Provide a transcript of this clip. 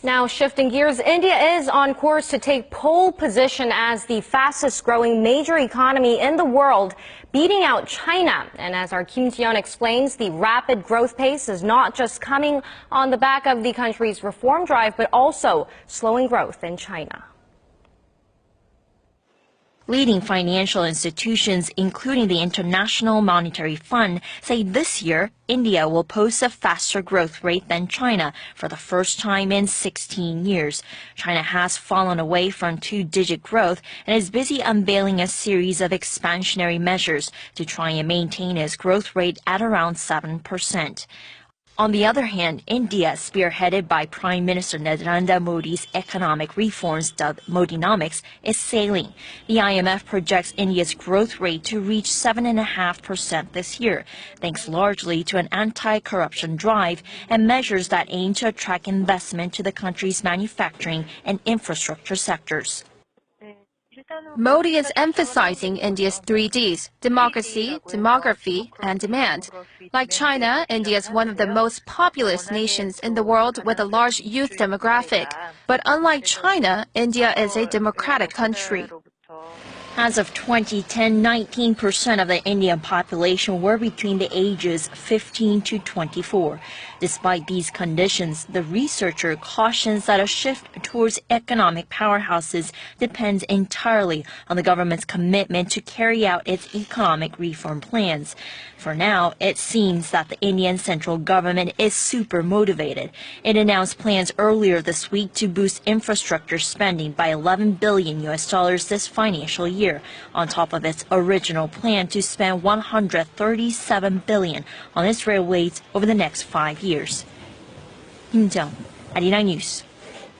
Now, shifting gears, India is on course to take pole position as the fastest growing major economy in the world, beating out China. And as our Kim Ji-yeon explains, the rapid growth pace is not just coming on the back of the country's reform drive, but also slowing growth in China. Leading financial institutions, including the International Monetary Fund, say this year India will post a faster growth rate than China for the first time in 16 years. China has fallen away from two-digit growth and is busy unveiling a series of expansionary measures to try and maintain its growth rate at around 7%. On the other hand, India, spearheaded by Prime Minister Narendra Modi's economic reforms dubbed Modinomics, is sailing. The IMF projects India's growth rate to reach 7.5% this year, thanks largely to an anti-corruption drive and measures that aim to attract investment to the country's manufacturing and infrastructure sectors. Modi is emphasizing India's 3Ds, democracy, demography, and demand. Like China, India is one of the most populous nations in the world with a large youth demographic. But unlike China, India is a democratic country. As of 2010, 19% of the Indian population were between the ages 15 to 24. Despite these conditions, the researcher cautions that a shift towards economic powerhouses depends entirely on the government's commitment to carry out its economic reform plans. For now, it seems that the Indian central government is super motivated. It announced plans earlier this week to boost infrastructure spending by $11 billion this financial year, on top of its original plan to spend $137 billion on its railways over the next 5 years. Kim Ji-yeon, Arirang News.